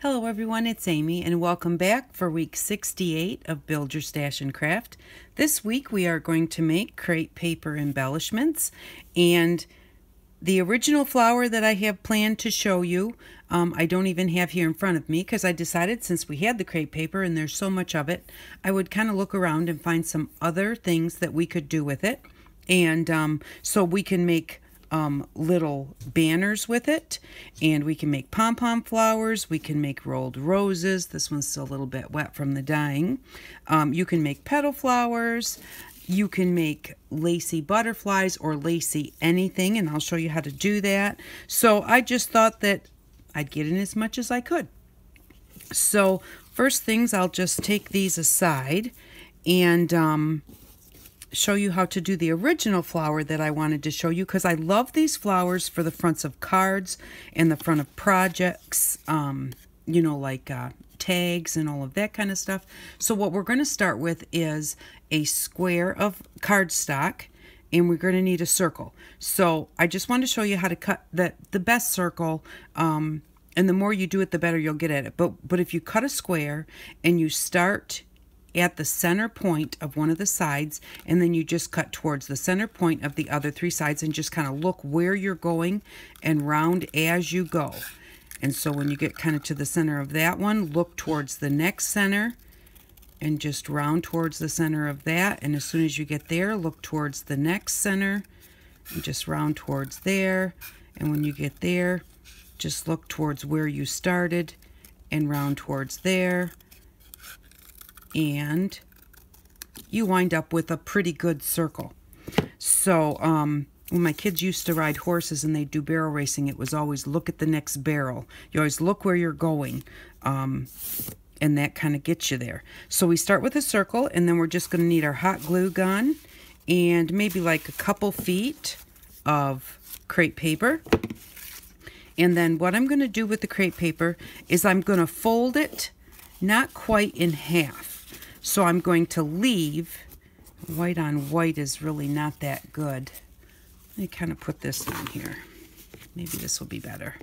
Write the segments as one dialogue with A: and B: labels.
A: Hello everyone, it's Amy and welcome back for week 68 of Build Your Stash and Craft. This week we are going to make crepe paper embellishments, and the original flower that I have planned to show you, I don't even have here in front of me because I decided since we had the crepe paper and there's so much of it, I would kind of look around and find some other things that we could do with it. And so we can make little banners with it, and we can make pom-pom flowers, we can make rolled roses. This one's still a little bit wet from the dyeing. You can make petal flowers, you can make lacy butterflies or lacy anything, and I'll show you how to do that. So I just thought that I'd get in as much as I could. So first things, I'll just take these aside and show you how to do the original flower that I wanted to show you, because I love these flowers for the fronts of cards and the front of projects, you know, like tags and all of that kind of stuff. So what we're going to start with is a square of cardstock, and we're going to need a circle. So I just want to show you how to cut the best circle, and the more you do it, the better you'll get at it. But if you cut a square and you start at the center point of one of the sides, and then you just cut towards the center point of the other three sides, and just kind of look where you're going and round as you go. And so when you get kind of to the center of that one, look towards the next center and just round towards the center of that. And as soon as you get there, look towards the next center and just round towards there. And when you get there, just look towards where you started and round towards there. And you wind up with a pretty good circle. So when my kids used to ride horses and they'd do barrel racing, it was always look at the next barrel. You always look where you're going, and that kind of gets you there. So we start with a circle, and then we're just going to need our hot glue gun and maybe like a couple feet of crepe paper. And then what I'm going to do with the crepe paper is I'm going to fold it not quite in half. So I'm going to leave, white on white is really not that good. Let me kind of put this down here. Maybe this will be better.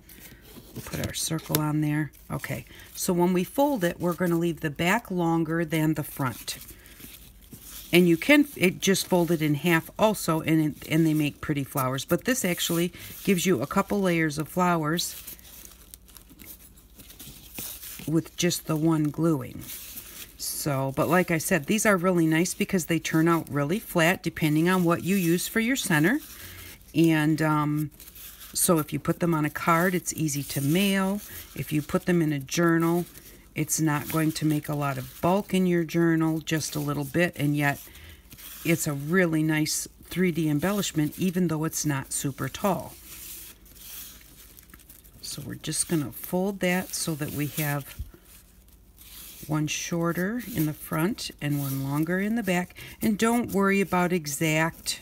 A: Put our circle on there. Okay, so when we fold it, we're going to leave the back longer than the front. And you can just fold it in half also, and they make pretty flowers. But this actually gives you a couple layers of flowers with just the one gluing. So, but like I said, these are really nice because they turn out really flat depending on what you use for your center. And so if you put them on a card, it's easy to mail. If you put them in a journal, it's not going to make a lot of bulk in your journal, just a little bit, and yet it's a really nice 3D embellishment even though it's not super tall. So we're just going to fold that so that we have one shorter in the front and one longer in the back. And don't worry about exact,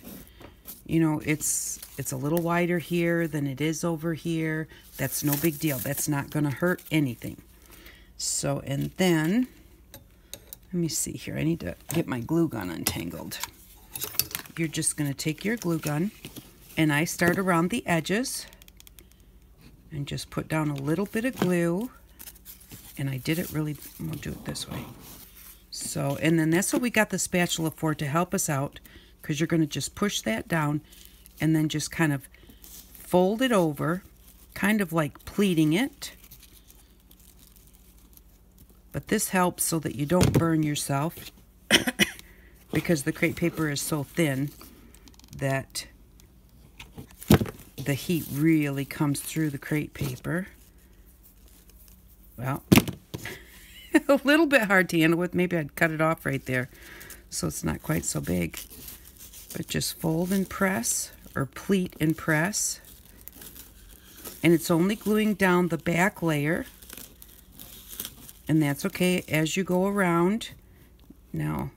A: you know, it's a little wider here than it is over here. That's no big deal. That's not going to hurt anything. So, and then, let me see here. I need to get my glue gun untangled. You're just going to take your glue gun, and I start around the edges and just put down a little bit of glue. And I did it really, we'll do it this way. So, and then that's what we got the spatula for, to help us out, because you're going to just push that down and then just kind of fold it over, kind of like pleating it. But this helps so that you don't burn yourself because the crepe paper is so thin that the heat really comes through the crepe paper. Well, a little bit hard to handle with. Maybe I'd cut it off right there so it's not quite so big. But just fold and press, or pleat and press. And it's only gluing down the back layer. And that's okay as you go around. Now,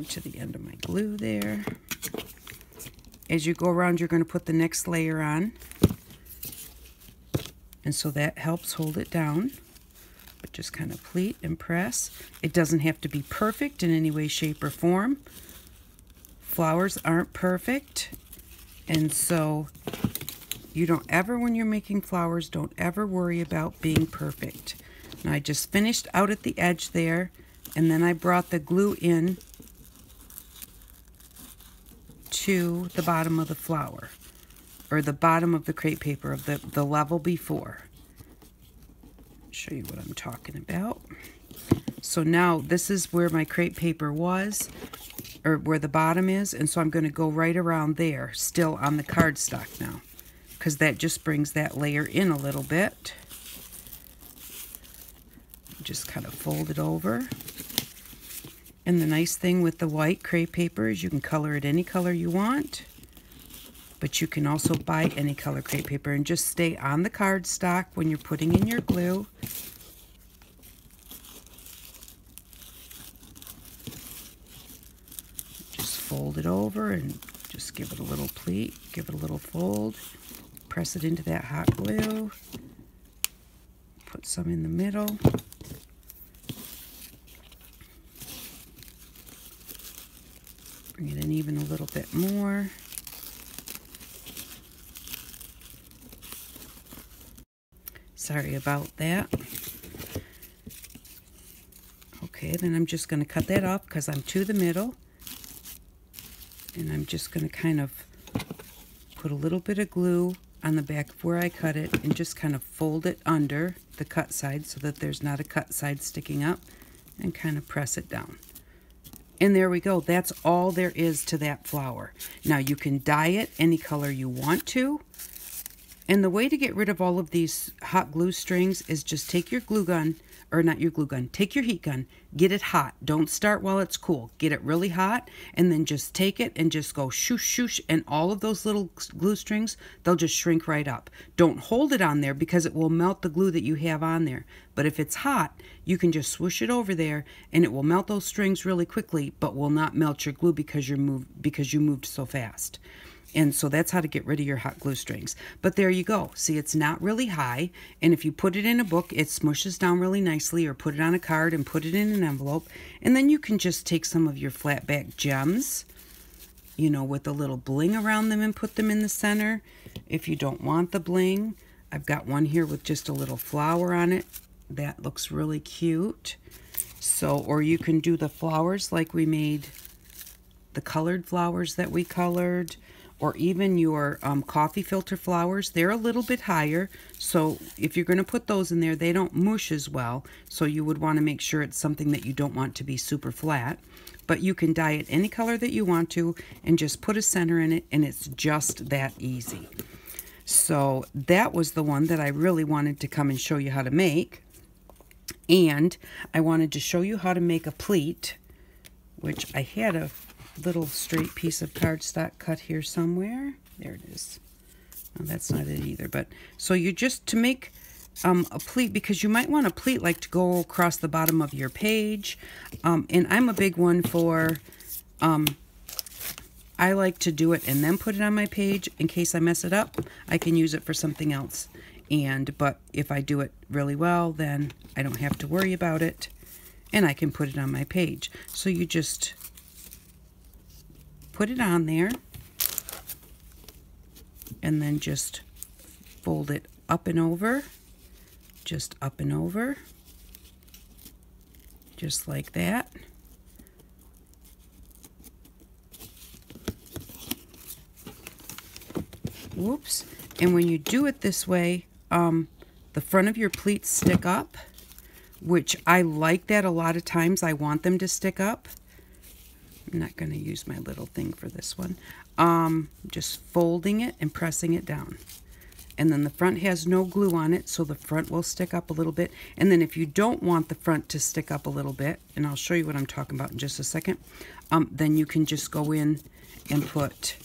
A: to the end of my glue there. As you go around, you're going to put the next layer on. And so that helps hold it down. But just kind of pleat and press. It doesn't have to be perfect in any way, shape, or form. Flowers aren't perfect. And so You don't ever, when you're making flowers, don't ever worry about being perfect. Now I just finished out at the edge there, and then I brought the glue in to the bottom of the flower, or the bottom of the crepe paper of the level before. Show you what I'm talking about. So now this is where my crepe paper was, or where the bottom is, and so I'm going to go right around there, still on the cardstock now, because that just brings that layer in a little bit. Just kind of fold it over. And the nice thing with the white crepe paper is you can color it any color you want, but you can also buy any color crepe paper, and just stay on the cardstock when you're putting in your glue. Just fold it over and just give it a little pleat, give it a little fold, press it into that hot glue, put some in the middle. Bring it in even a little bit more. Sorry about that. Okay, then I'm just going to cut that off because I'm to the middle. And I'm just going to kind of put a little bit of glue on the back of where I cut it and just kind of fold it under the cut side so that there's not a cut side sticking up, and kind of press it down. And there we go. That's all there is to that flower. Now you can dye it any color you want to. And the way to get rid of all of these hot glue strings is just take your glue gun, or not your glue gun, take your heat gun, get it hot. Don't start while it's cool. Get it really hot, and then just take it and just go shoosh, shoosh, and all of those little glue strings, they'll just shrink right up. Don't hold it on there because it will melt the glue that you have on there. But if it's hot, you can just swoosh it over there, and it will melt those strings really quickly, but will not melt your glue because you moved so fast. And so that's how to get rid of your hot glue strings. But there you go. See, it's not really high. And if you put it in a book, it smushes down really nicely, or put it on a card and put it in an envelope. And then you can just take some of your flat back gems, you know, with a little bling around them, and put them in the center. If you don't want the bling, I've got one here with just a little flower on it. That looks really cute. So, or you can do the flowers like we made, the colored flowers that we colored, or even your coffee filter flowers. They're a little bit higher, so if you're going to put those in there, they don't mush as well, so you would want to make sure it's something that you don't want to be super flat. But you can dye it any color that you want to, and just put a center in it, and it's just that easy. So that was the one that I really wanted to come and show you how to make. And I wanted to show you how to make a pleat, which I had a little straight piece of cardstock cut here somewhere. There it is. No, that's not it either. But so you just, to make a pleat, because you might want a pleat like to go across the bottom of your page. And I'm a big one for, I like to do it and then put it on my page in case I mess it up. I can use it for something else. But if I do it really well, then I don't have to worry about it, and I can put it on my page. So you just put it on there, and then just fold it up and over, just up and over, just like that. Whoops. And when you do it this way, the front of your pleats stick up, which I like that a lot of times. I want them to stick up. I'm not going to use my little thing for this one. Just folding it and pressing it down. And then the front has no glue on it, so the front will stick up a little bit. And then if you don't want the front to stick up a little bit, and I'll show you what I'm talking about in just a second, then you can just go in and put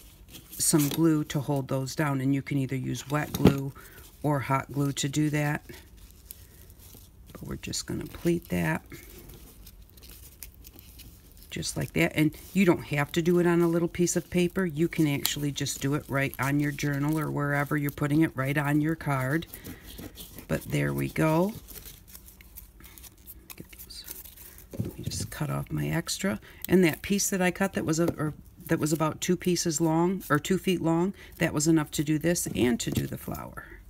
A: some glue to hold those down. And you can either use wet glue or hot glue to do that. But we're just going to pleat that. Just like that. And you don't have to do it on a little piece of paper. You can actually just do it right on your journal or wherever you're putting it, right on your card. But there we go. Get those. Let me just cut off my extra. And that piece that I cut that was that was about 2 pieces long, or 2 feet long. That was enough to do this and to do the flower.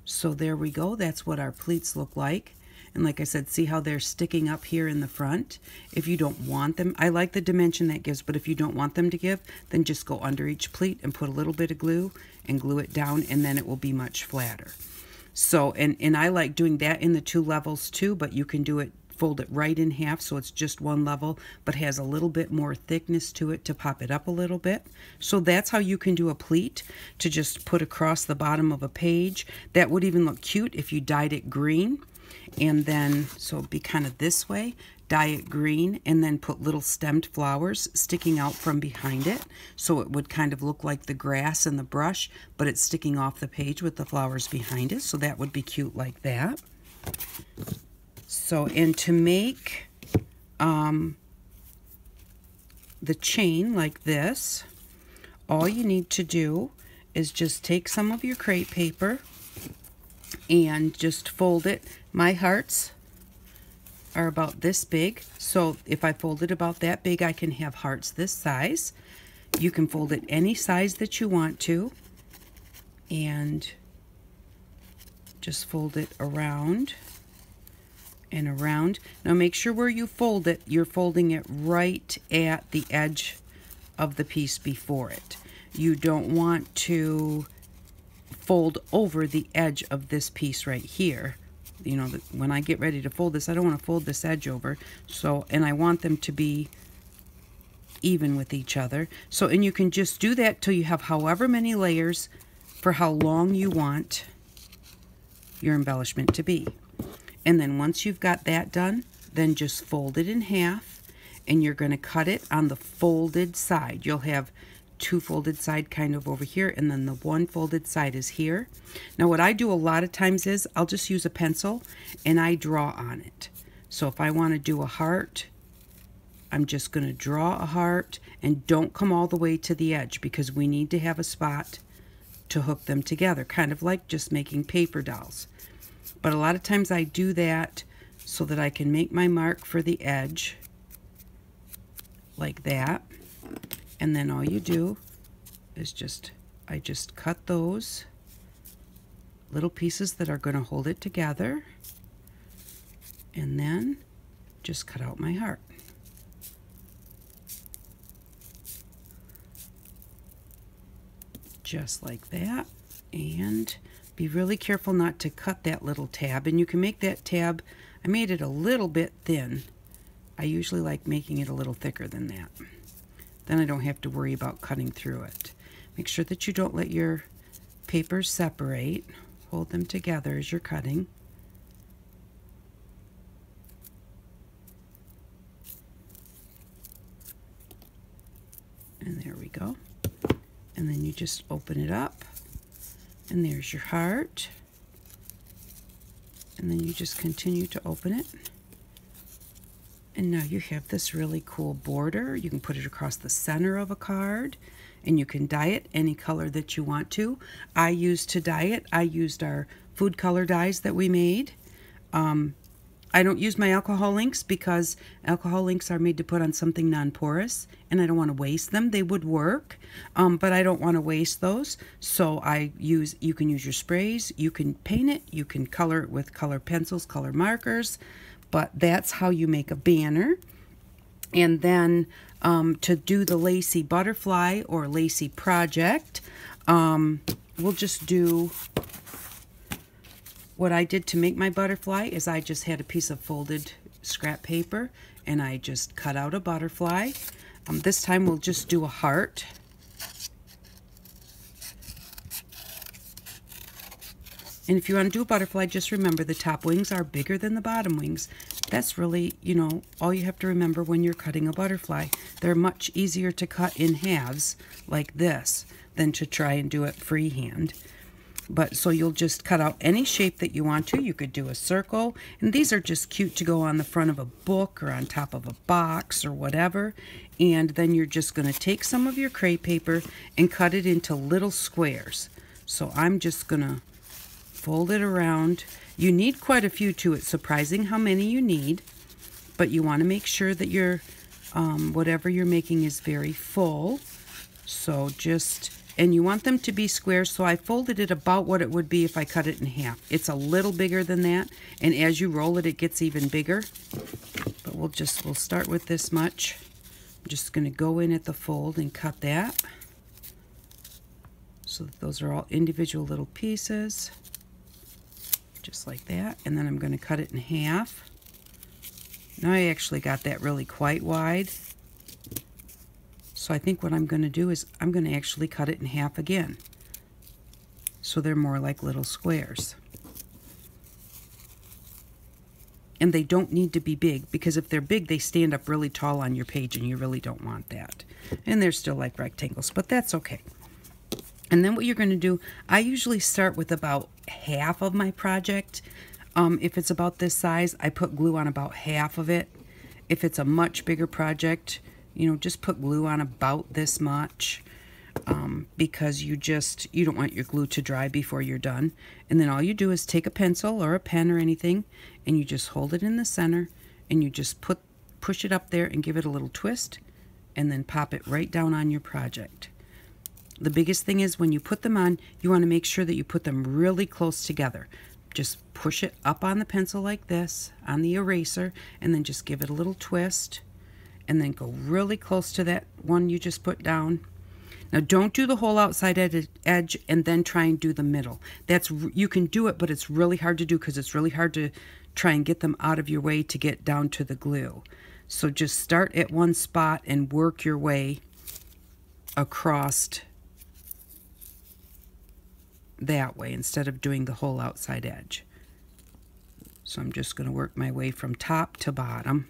A: So there we go. That's what our pleats look like. And like I said, see how they're sticking up here in the front? If you don't want them, I like the dimension that gives, but if you don't want them to give, then just go under each pleat and put a little bit of glue and glue it down, and then it will be much flatter. So, and I like doing that in the 2 levels too, but you can do it, fold it right in half so it's just 1 level, but has a little bit more thickness to it to pop it up a little bit. So that's how you can do a pleat, to just put across the bottom of a page. That would even look cute if you dyed it green. And then, so it'd be kind of this way, dye it green, and then put little stemmed flowers sticking out from behind it. So it would kind of look like the grass and the brush, but it's sticking off the page with the flowers behind it. So that would be cute like that. So, and to make the chain like this, all you need to do is just take some of your crepe paper and just fold it. My hearts are about this big, so if I fold it about that big, I can have hearts this size. You can fold it any size that you want to, and just fold it around and around. Now make sure where you fold it, you're folding it right at the edge of the piece before it. You don't want to fold over the edge of this piece right here. You know, when I get ready to fold this, I don't want to fold this edge over. So, and I want them to be even with each other. So, and you can just do that till you have however many layers for how long you want your embellishment to be. And then once you've got that done, then just fold it in half, and you're going to cut it on the folded side. You'll have 2 folded side kind of over here, and then the 1 folded side is here. Now what I do a lot of times is I'll just use a pencil and I draw on it. So if I want to do a heart, I'm just going to draw a heart, and don't come all the way to the edge because we need to have a spot to hook them together, kind of like just making paper dolls. But a lot of times I do that so that I can make my mark for the edge like that. And then all you do is I just cut those little pieces that are going to hold it together, and then just cut out my heart. Just like that. And be really careful not to cut that little tab. And you can make that tab, I made it a little bit thin. I usually like making it a little thicker than that. Then I don't have to worry about cutting through it. Make sure that you don't let your papers separate. Hold them together as you're cutting. And there we go. And then you just open it up, and there's your heart. And then you just continue to open it. And now you have this really cool border. You can put it across the center of a card, and you can dye it any color that you want to. I used our food color dyes that we made. I don't use my alcohol inks because alcohol inks are made to put on something non-porous, and I don't want to waste them. They would work, but I don't want to waste those. So you can use your sprays, you can paint it, you can color it with color pencils, color markers. But that's how you make a banner. And then to do the lacy butterfly or lacy project, we'll just do what I did to make my butterfly is I just had a piece of folded scrap paper, and I just cut out a butterfly. This time we'll just do a heart. And if you want to do a butterfly, just remember the top wings are bigger than the bottom wings. That's really, you know, all you have to remember when you're cutting a butterfly. They're much easier to cut in halves like this than to try and do it freehand. But so you'll just cut out any shape that you want to. You could do a circle, and these are just cute to go on the front of a book or on top of a box or whatever. And then you're just going to take some of your crepe paper and cut it into little squares. So I'm just going to fold it around. You need quite a few too. It's surprising how many you need, but you want to make sure that you're Whatever you're making is very full. So and you want them to be square, so I folded it about what it would be if I cut it in half. It's a little bigger than that, and as you roll it, it gets even bigger. But we'll start with this much. I'm just going to go in at the fold and cut that. So that those are all individual little pieces. Just like that. And then I'm going to cut it in half. Now I actually got that really quite wide. So I think what I'm going to do is I'm going to actually cut it in half again. So they're more like little squares. And they don't need to be big, because if they're big, they stand up really tall on your page, and you really don't want that. And they're still like rectangles, but that's okay. And then what you're going to do, I usually start with about half of my project. If it's about this size, I put glue on about half of it. If it's a much bigger project, you know, just put glue on about this much, because you don't want your glue to dry before you're done. And then all you do is take a pencil or a pen or anything, and you just hold it in the center, and you just push it up there and give it a little twist, and then pop it right down on your project. The biggest thing is when you put them on, you want to make sure that you put them really close together. Just push it up on the pencil like this, on the eraser, and then just give it a little twist, and then go really close to that one you just put down. Now don't do the whole outside edge and then try and do the middle. You can do it, but it's really hard to do, because it's really hard to try and get them out of your way to get down to the glue. So just start at one spot and work your way across that way instead of doing the whole outside edge. So I'm just going to work my way from top to bottom.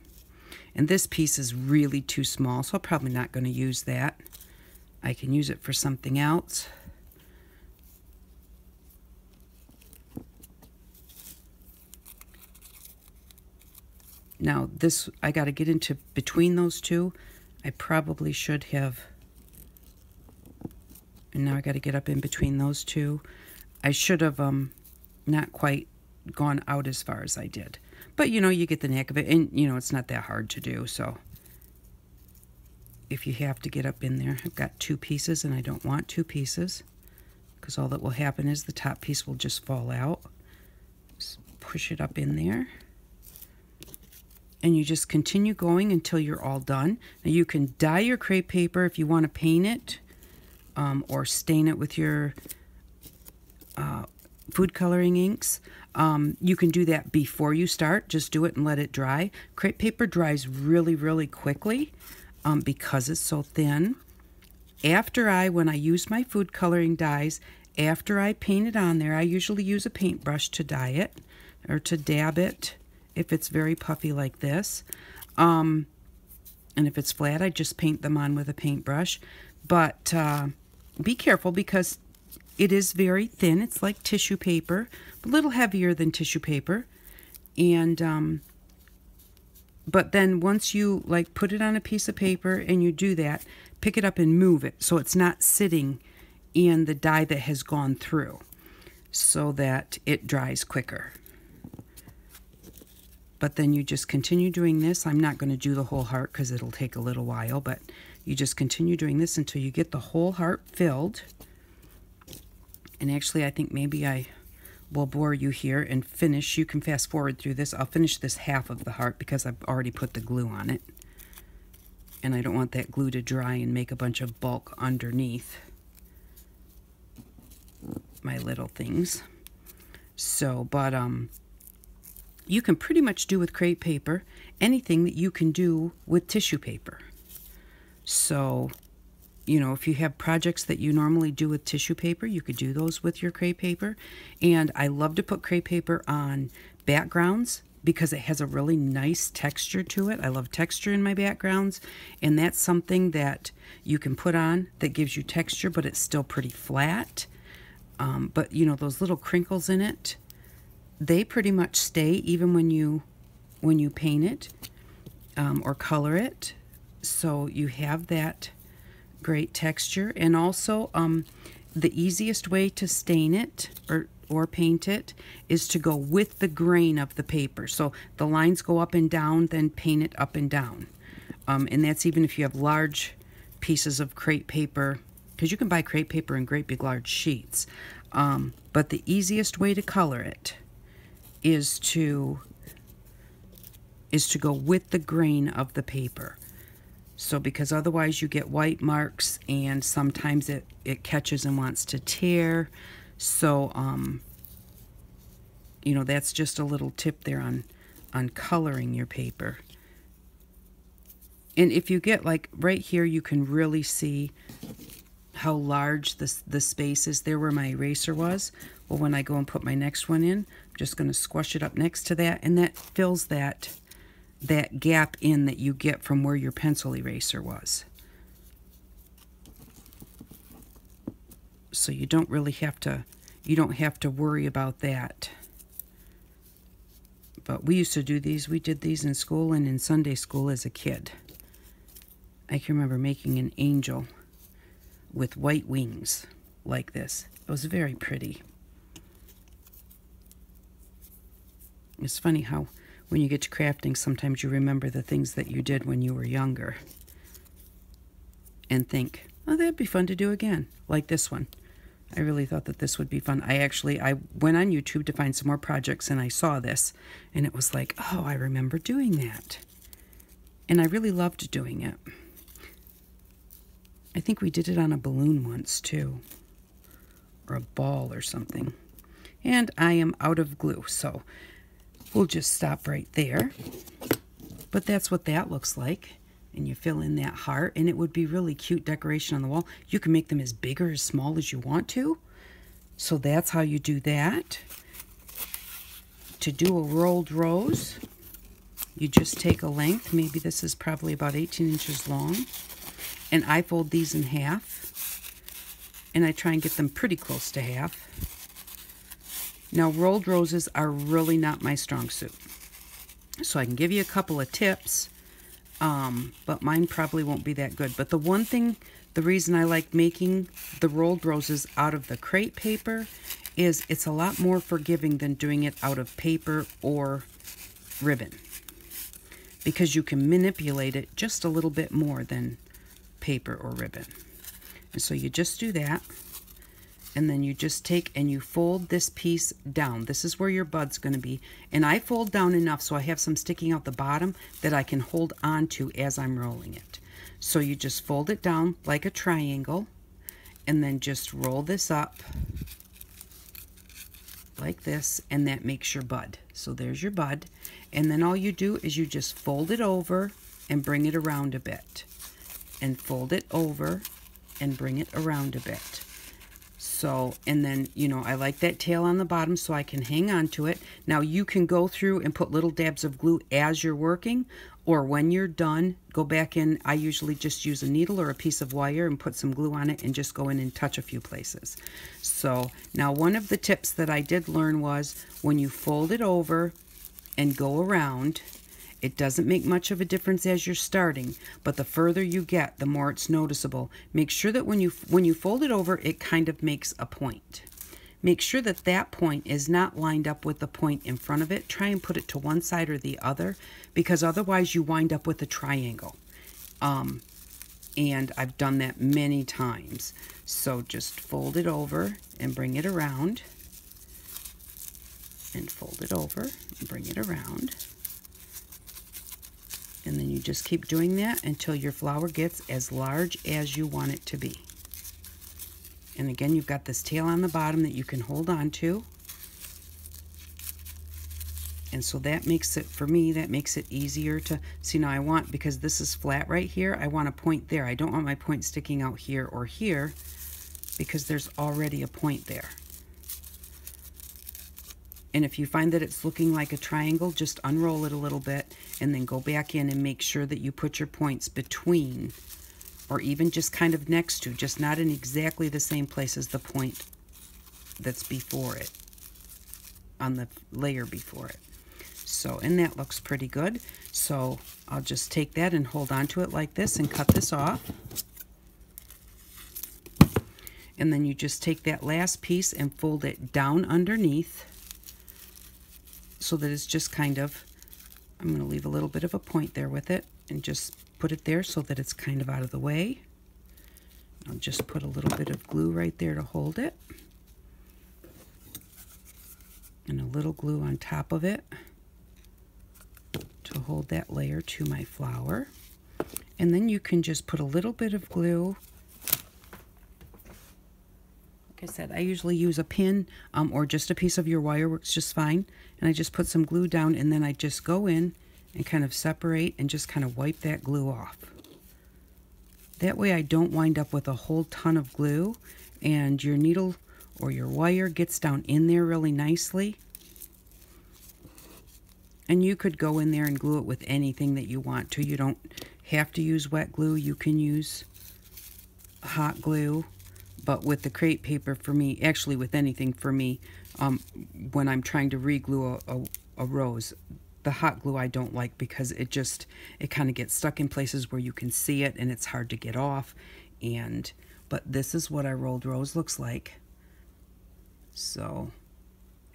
A: And this piece is really too small, so I'm probably not going to use that. I can use it for something else. Now this, I got to get into between those two. I probably should have, and now I got to get up in between those two. I should have not quite gone out as far as I did. But you know, you get the knack of it, and you know, it's not that hard to do. So if you have to get up in there, I've got two pieces, and I don't want two pieces, because all that will happen is the top piece will just fall out. Just push it up in there. And you just continue going until you're all done. Now you can dye your crepe paper if you want to paint it, or stain it with your food coloring inks. You can do that before you start. Just do it and let it dry. Crepe paper dries really, really quickly because it's so thin. When I use my food coloring dyes, after I paint it on there, I usually use a paintbrush to dye it, or to dab it if it's very puffy like this. And if it's flat, I just paint them on with a paintbrush. But be careful, because it is very thin. It's like tissue paper, a little heavier than tissue paper. And but then once you like put it on a piece of paper and you do that, pick it up and move it so it's not sitting in the dye that has gone through, so that it dries quicker. But then you just continue doing this. I'm not going to do the whole heart because it'll take a little while, but you just continue doing this until you get the whole heart filled. And actually, I think maybe I will bore you here and finish. You can fast forward through this. I'll finish this half of the heart because I've already put the glue on it. And I don't want that glue to dry and make a bunch of bulk underneath my little things. So, but you can pretty much do with crepe paper anything that you can do with tissue paper. So, you know, if you have projects that you normally do with tissue paper, you could do those with your crepe paper. And I love to put crepe paper on backgrounds because it has a really nice texture to it. I love texture in my backgrounds, and that's something that you can put on that gives you texture, but it's still pretty flat. But, you know, those little crinkles in it, they pretty much stay even when you paint it or color it. So you have that great texture. And also the easiest way to stain it or paint it is to go with the grain of the paper. So the lines go up and down, then paint it up and down. And that's even if you have large pieces of crepe paper, because you can buy crepe paper in great big large sheets. But the easiest way to color it is to go with the grain of the paper. So because otherwise you get white marks, and sometimes it catches and wants to tear. So you know, that's just a little tip there on coloring your paper. And if you get, like right here, you can really see how large the space is there where my eraser was. Well, when I go and put my next one in, I'm just going to squash it up next to that, and that fills that gap in that you get from where your pencil eraser was. So you don't really have to worry about that. But we used to do these. We did these in school and in Sunday school as a kid. I can remember making an angel with white wings like this. It was very pretty. It's funny how when you get to crafting, sometimes you remember the things that you did when you were younger and think, oh, that'd be fun to do again, like this one. I really thought that this would be fun. I went on YouTube to find some more projects, and I saw this, and it was like, oh, I remember doing that. And I really loved doing it. I think we did it on a balloon once, too, or a ball or something. And I am out of glue, so we'll just stop right there. But that's what that looks like. And you fill in that heart, and it would be really cute decoration on the wall. You can make them as big or as small as you want to. So that's how you do that. To do a rolled rose, you just take a length. Maybe this is probably about 18 inches long. And I fold these in half. And I try and get them pretty close to half. Now, rolled roses are really not my strong suit. So I can give you a couple of tips. But mine probably won't be that good. But the one thing, the reason I like making the rolled roses out of the crepe paper is it's a lot more forgiving than doing it out of paper or ribbon. Because you can manipulate it just a little bit more than paper or ribbon. And so you just do that. And then you just take and you fold this piece down. This is where your bud's going to be. And I fold down enough so I have some sticking out the bottom that I can hold on to as I'm rolling it. So you just fold it down like a triangle, and then just roll this up like this, and that makes your bud. So there's your bud. And then all you do is you just fold it over and bring it around a bit. And fold it over and bring it around a bit. So, and then, you know, I like that tail on the bottom so I can hang on to it. Now, you can go through and put little dabs of glue as you're working, or when you're done, go back in. I usually just use a needle or a piece of wire and put some glue on it and just go in and touch a few places. So, now one of the tips that I did learn was when you fold it over and go around, it doesn't make much of a difference as you're starting, but the further you get, the more it's noticeable. Make sure that when you fold it over, it kind of makes a point. Make sure that that point is not lined up with the point in front of it. Try and put it to one side or the other, because otherwise you wind up with a triangle. And I've done that many times. So just fold it over and bring it around. And fold it over and bring it around. And then you just keep doing that until your flower gets as large as you want it to be. And again, you've got this tail on the bottom that you can hold on to. And so that makes it, for me, that makes it easier to see. Now I want, because this is flat right here, I want a point there. I don't want my point sticking out here or here, because there's already a point there. And if you find that it's looking like a triangle, just unroll it a little bit and then go back in and make sure that you put your points between, or even just kind of next to, just not in exactly the same place as the point that's before it, on the layer before it. So, and that looks pretty good. So I'll just take that and hold on to it like this and cut this off. And then you just take that last piece and fold it down underneath, so that it's just kind of, I'm going to leave a little bit of a point there with it and just put it there so that it's kind of out of the way. I'll just put a little bit of glue right there to hold it. And a little glue on top of it to hold that layer to my flower. And then you can just put a little bit of glue. Like I said, I usually use a pin or just a piece of your wire works just fine. And I just put some glue down, and then I just go in and kind of separate and just kind of wipe that glue off. That way I don't wind up with a whole ton of glue and your needle or your wire gets down in there really nicely. And you could go in there and glue it with anything that you want to. You don't have to use wet glue. You can use hot glue. But with the crepe paper, for me, actually with anything for me, when I'm trying to re-glue a rose, the hot glue I don't like because it kind of gets stuck in places where you can see it and it's hard to get off. But this is what our rolled rose looks like. So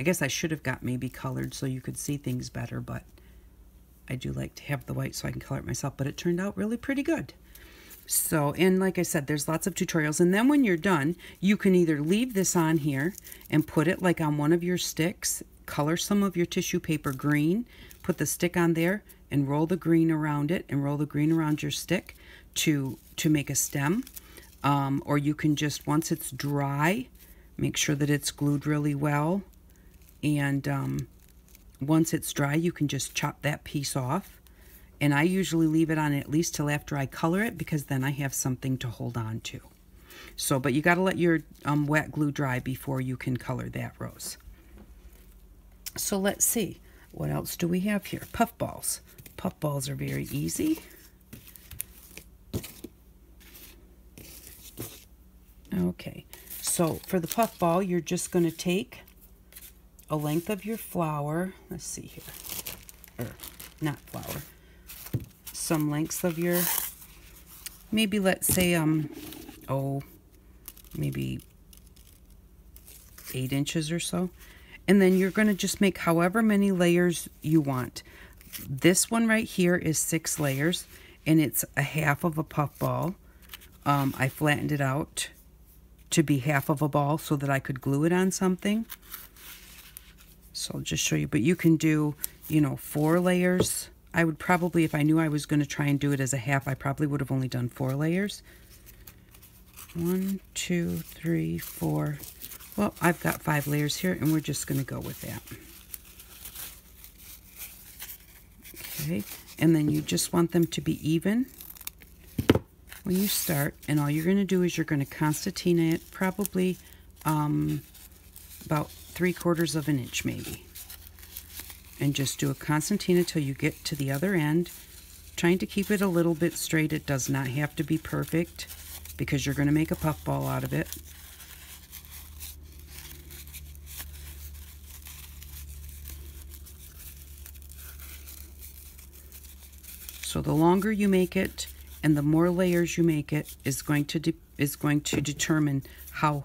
A: I guess I should have got maybe colored so you could see things better, but I do like to have the white so I can color it myself, but it turned out really pretty good. So, and like I said, there's lots of tutorials, and then when you're done, you can either leave this on here and put it like on one of your sticks, color some of your tissue paper green, put the stick on there and roll the green around it and roll the green around your stick to make a stem. Or you can just, once it's dry, make sure that it's glued really well. And once it's dry, you can just chop that piece off. And I usually leave it on at least till after I color it, because then I have something to hold on to. So, but you got to let your wet glue dry before you can color that rose. So let's see. What else do we have here? Puff balls. Puff balls are very easy. Okay, so for the puff ball, you're just going to take a length of your flour. Let's see here. Or, not flour. Some lengths of your, maybe let's say, maybe 8 inches or so. And then you're going to just make however many layers you want. This one right here is 6 layers, and it's a half of a puff ball. I flattened it out to be half of a ball so that I could glue it on something. So I'll just show you, but you can do, 4 layers. I would probably, if I knew I was going to try and do it as a half, I probably would have only done 4 layers. 1, 2, 3, 4. Well, I've got 5 layers here, and we're just going to go with that. Okay, and then you just want them to be even when you start, and all you're going to do is you're going to concertina it probably about 3/4 of an inch maybe. And just do a concertina till you get to the other end, trying to keep it a little bit straight. It does not have to be perfect because you're going to make a puff ball out of it. So the longer you make it and the more layers you make it is going to determine how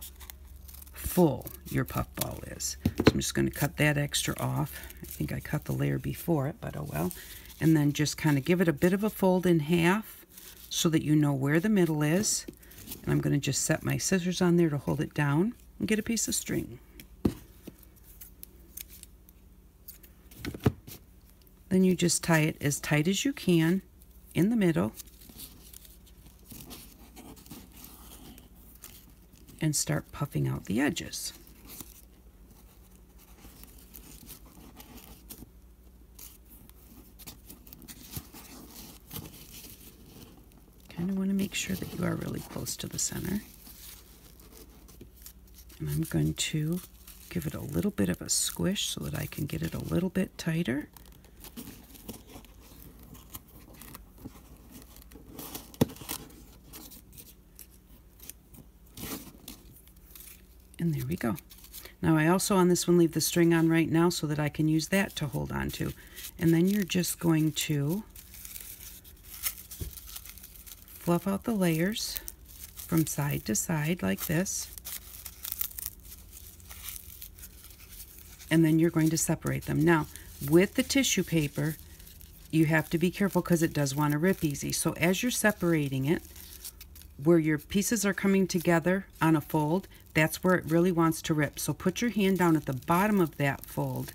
A: full your puff ball is. So I'm just going to cut that extra off. I think I cut the layer before it, but oh well. And then just kind of give it a bit of a fold in half so that you know where the middle is. And I'm going to just set my scissors on there to hold it down and get a piece of string. Then you just tie it as tight as you can in the middle and start puffing out the edges. Kind of want to make sure that you are really close to the center. And I'm going to give it a little bit of a squish so that I can get it a little bit tighter. And there we go. Now I also on this one leave the string on right now so that I can use that to hold on to. And then you're just going to fluff out the layers from side to side like this. And then you're going to separate them. Now with the tissue paper, you have to be careful because it does want to rip easy. So as you're separating it, where your pieces are coming together on a fold, that's where it really wants to rip. So put your hand down at the bottom of that fold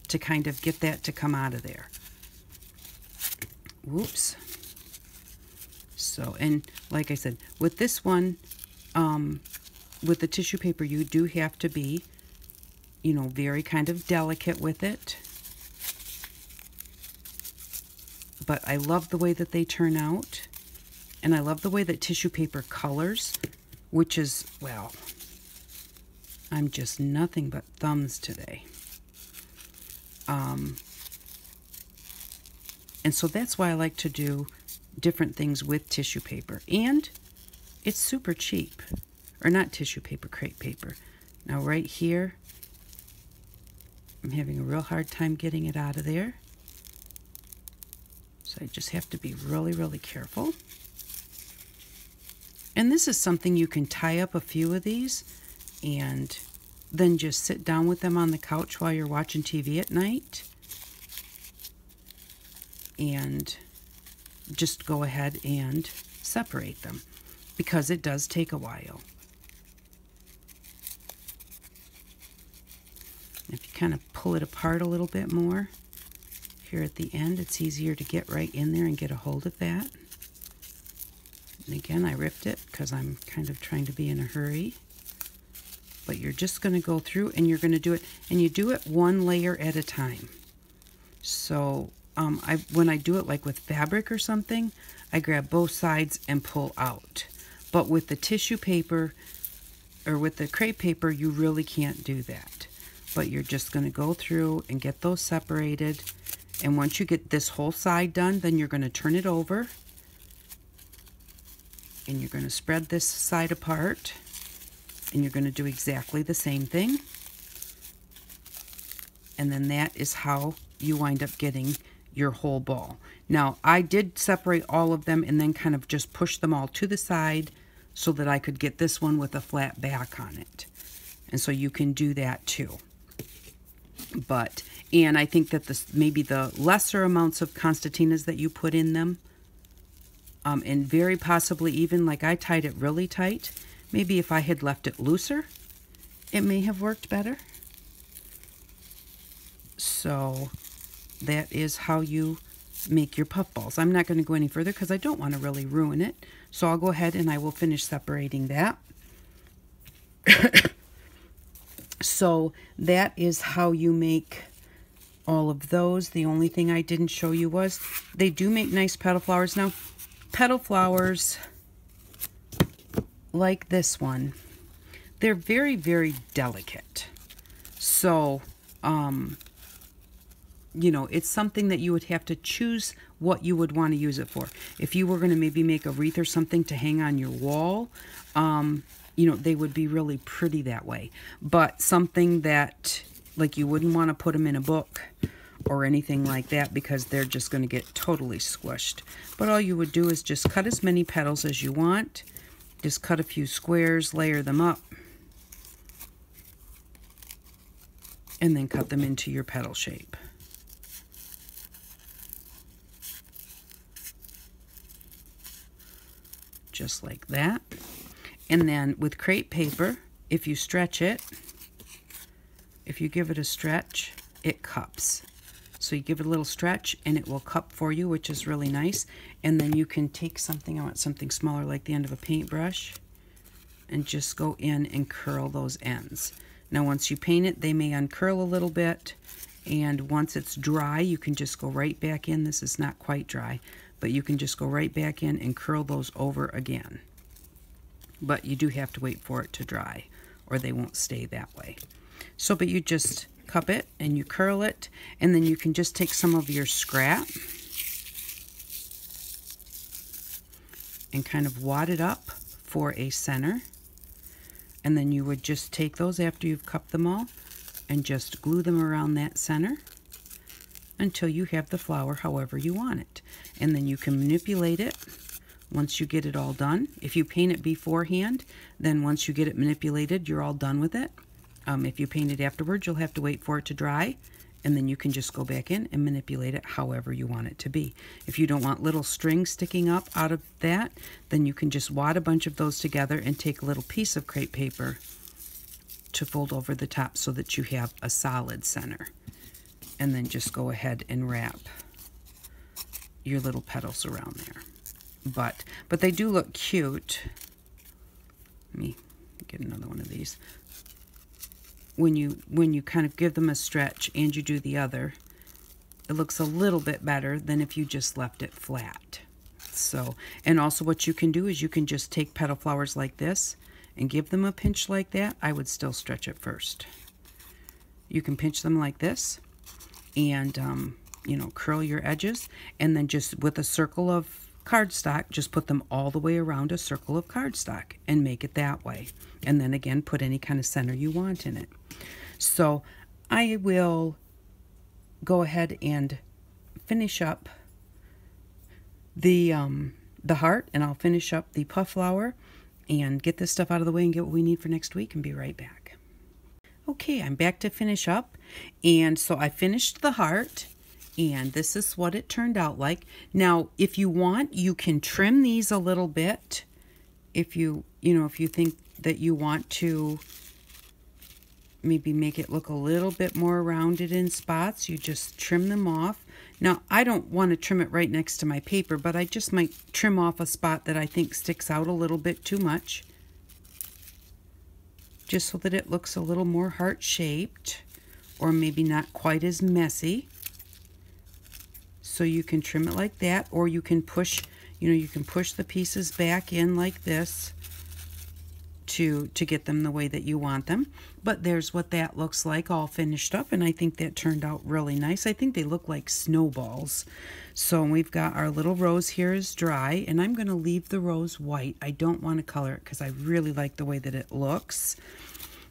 A: to kind of get that to come out of there. Whoops. So, and like I said, with this one, with the tissue paper, you do have to be, you know, very kind of delicate with it. But I love the way that they turn out. And I love the way that tissue paper colors, which is, well, I'm just nothing but thumbs today. And so that's why I like to do different things with tissue paper. And it's super cheap. Or not tissue paper, crepe paper. Now right here, I'm having a real hard time getting it out of there. So I just have to be really, really careful. And this is something you can tie up a few of these and then just sit down with them on the couch while you're watching TV at night. And just go ahead and separate them because it does take a while. If you kind of pull it apart a little bit more here at the end, it's easier to get right in there and get a hold of that. And again, I ripped it because I'm kind of trying to be in a hurry. But you're just going to go through and you're going to do it. And you do it one layer at a time. So when I do it like with fabric or something, I grab both sides and pull out. But with the tissue paper or with the crepe paper, you really can't do that. But you're just going to go through and get those separated. And once you get this whole side done, then you're going to turn it over. And you're going to spread this side apart. And you're going to do exactly the same thing. And then that is how you wind up getting your whole ball. Now, I did separate all of them and then kind of just push them all to the side so that I could get this one with a flat back on it. And so you can do that too. And I think that maybe the lesser amounts of concertinas that you put in them, and very possibly even like I tied it really tight, maybe if I had left it looser, it may have worked better. So that is how you make your puff balls. I'm not going to go any further because I don't want to really ruin it. So I'll go ahead and I will finish separating that. So that is how you make all of those. The only thing I didn't show you was they do make nice petal flowers. Now, petal flowers like this one, they're very, very delicate. So, you know, it's something that you would have to choose what you would want to use it for. If you were going to maybe make a wreath or something to hang on your wall, you know, they would be really pretty that way. But something that, like, you wouldn't want to put them in a book or anything like that because they're just going to get totally squished. But all you would do is just cut as many petals as you want. Just cut a few squares, layer them up, and then cut them into your petal shape. Just like that. And then with crepe paper, if you stretch it, if you give it a stretch, it cups. So you give it a little stretch and it will cup for you, which is really nice. And then you can take something, I want something smaller like the end of a paintbrush, and just go in and curl those ends. Now once you paint it, they may uncurl a little bit, and once it's dry, you can just go right back in. This is not quite dry, but you can just go right back in and curl those over again. But you do have to wait for it to dry, or they won't stay that way. So, but you just cup it and you curl it, and then you can just take some of your scrap and kind of wad it up for a center. And then you would just take those after you've cupped them all and just glue them around that center until you have the flower however you want it. And then you can manipulate it once you get it all done. If you paint it beforehand, then once you get it manipulated, you're all done with it. If you paint it afterwards, you'll have to wait for it to dry, And then you can just go back in and manipulate it however you want it to be. If you don't want little strings sticking up out of that, then you can just wad a bunch of those together and take a little piece of crepe paper to fold over the top so that you have a solid center. And then just go ahead and wrap your little petals around there. But they do look cute. Let me get another one of these. When you kind of give them a stretch and you do the other, it looks a little bit better than if you just left it flat. So, and also what you can do is you can just take petal flowers like this and give them a pinch like that. I would still stretch it first. You can pinch them like this and, you know, curl your edges, and then just with a circle of cardstock, just put them all the way around a circle of cardstock and make it that way. And then again, put any kind of center you want in it. So I will go ahead and finish up the heart, and I'll finish up the puff flower and get this stuff out of the way and get what we need for next week and be right back. Okay, I'm back to finish up, and so I finished the heart, and this is what it turned out like. Now, if you want, you can trim these a little bit. If you think that you want to maybe make it look a little bit more rounded in spots, you just trim them off. Now, I don't want to trim it right next to my paper, but I just might trim off a spot that I think sticks out a little bit too much, just so that it looks a little more heart-shaped, or maybe not quite as messy. So you can trim it like that, or you can push, you can push the pieces back in like this to get them the way that you want them. But there's what that looks like all finished up, and I think that turned out really nice. I think they look like snowballs. So we've got our little rose here is dry, and I'm going to leave the rose white. I don't want to color it because I really like the way that it looks.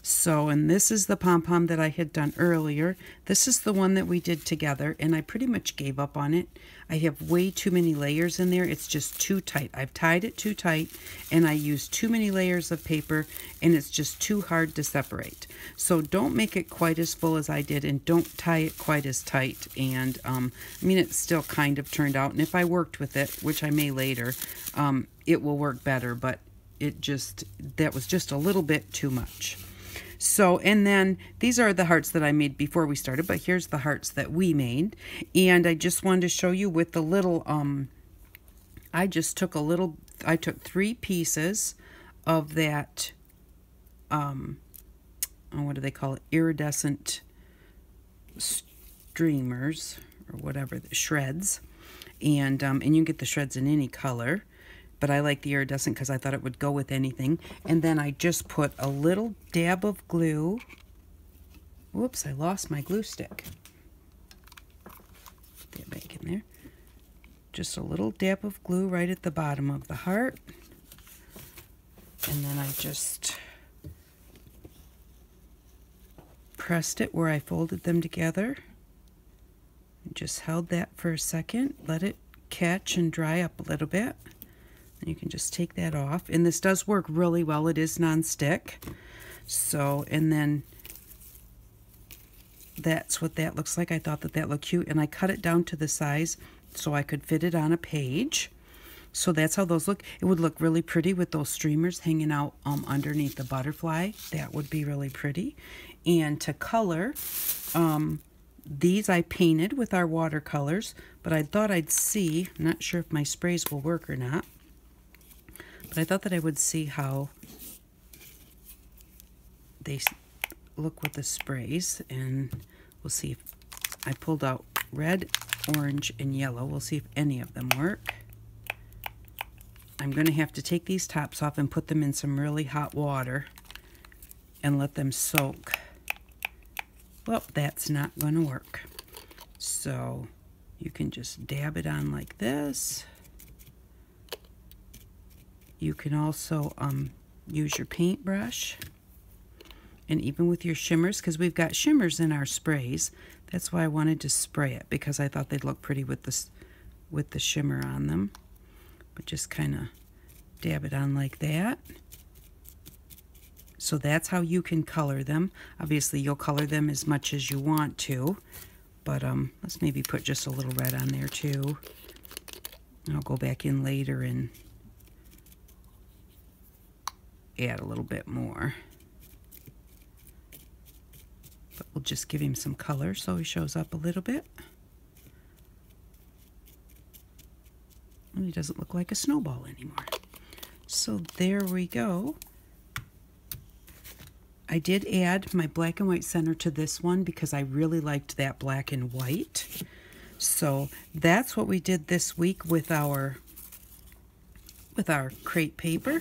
A: So, and this is the pom-pom that I had done earlier. This is the one that we did together, and I pretty much gave up on it. I have way too many layers in there. It's just too tight. I've tied it too tight, and I used too many layers of paper, and it's just too hard to separate. So don't make it quite as full as I did, and don't tie it quite as tight. And, I mean, it still kind of turned out, and if I worked with it, which I may later, it will work better, but that was just a little bit too much. So, and then these are the hearts that I made before we started, but here's the hearts that we made. And I just wanted to show you with the little, I took 3 pieces of that, what do they call it? Iridescent streamers, or whatever, the shreds. And you can get the shreds in any color. But I like the iridescent because I thought it would go with anything. And then I just put a little dab of glue. Whoops, I lost my glue stick. Put that back in there. Just a little dab of glue right at the bottom of the heart. And then I just pressed it where I folded them together. And just held that for a second. Let it catch and dry up a little bit. You can just take that off, and this does work really well. It is non-stick. So, and then that's what that looks like. I thought that looked cute, and I cut it down to the size so I could fit it on a page. So that's how those look. It would look really pretty with those streamers hanging out underneath the butterfly. That would be really pretty. And to color, these I painted with our watercolors, but I thought I'd see, I'm not sure if my sprays will work or not, but I thought that I would see how they look with the sprays, and we'll see if I pulled out red, orange, and yellow. We'll see if any of them work. I'm going to have to take these tops off and put them in some really hot water and let them soak. Well, that's not going to work. So you can just dab it on like this. You can also use your paintbrush, and even with your shimmers, because we've got shimmers in our sprays. That's why I wanted to spray it, because I thought they'd look pretty with the shimmer on them. But just kind of dab it on like that. So that's how you can color them. Obviously, you'll color them as much as you want to But let's maybe put just a little red on there too. I'll go back in later and add a little bit more. But we'll just give him some color so he shows up a little bit. And he doesn't look like a snowball anymore. So there we go. I did add my black and white center to this one because I really liked that black and white. So that's what we did this week with our crepe paper.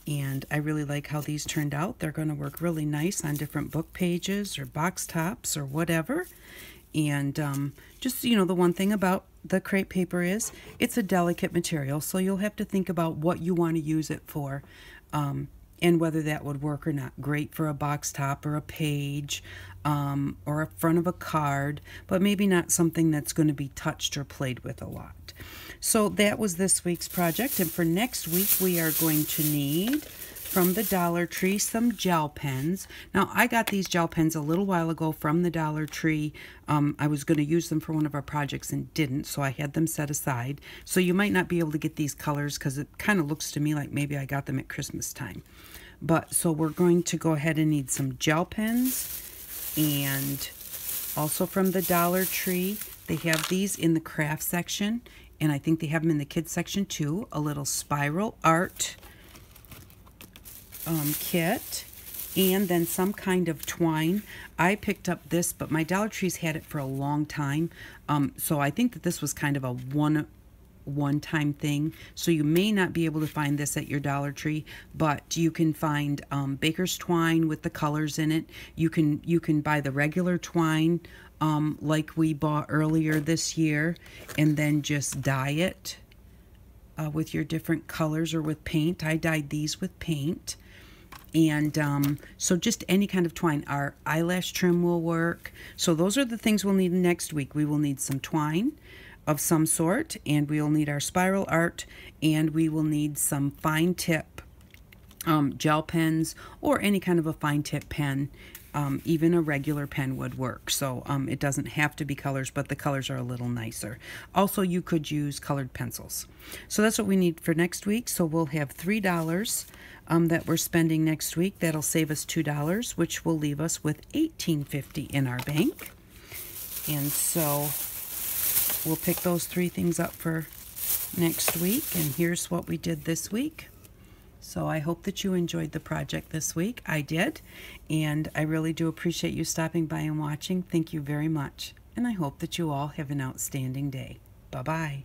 A: And I really like how these turned out. They're going to work really nice on different book pages or box tops or whatever. And just, you know, the one thing about the crepe paper is it's a delicate material, so you'll have to think about what you want to use it for and whether that would work or not. Great for a box top or a page or a front of a card, but maybe not something that's going to be touched or played with a lot. So that was this week's project, and for next week we are going to need from the Dollar Tree some gel pens. Now I got these gel pens a little while ago from the Dollar Tree. I was going to use them for one of our projects and didn't, so I had them set aside. So you might not be able to get these colors because it kind of looks to me like maybe I got them at Christmas time. But so we're going to go ahead and need some gel pens, and also from the Dollar Tree they have these in the craft section, and I think they have them in the kids section too. A little spiral art kit, and then some kind of twine. I picked up this, but my Dollar Tree's had it for a long time, so I think that this was kind of a one-time thing. So you may not be able to find this at your Dollar Tree, but you can find baker's twine with the colors in it. You can buy the regular twine like we bought earlier this year, and then just dye it with your different colors or with paint. I dyed these with paint. And so just any kind of twine. Our eyelash trim will work. So those are the things we'll need next week. We will need some twine of some sort, and we'll need our spiral art, and we will need some fine tip gel pens or any kind of a fine tip pen. Even a regular pen would work. So it doesn't have to be colors, but the colors are a little nicer. Also, you could use colored pencils. So that's what we need for next week. So we'll have $3 that we're spending next week. That'll save us $2, which will leave us with $18.50 in our bank. And so we'll pick those three things up for next week. And here's what we did this week. So I hope that you enjoyed the project this week. I did, and I really do appreciate you stopping by and watching. Thank you very much, and I hope that you all have an outstanding day. Bye-bye.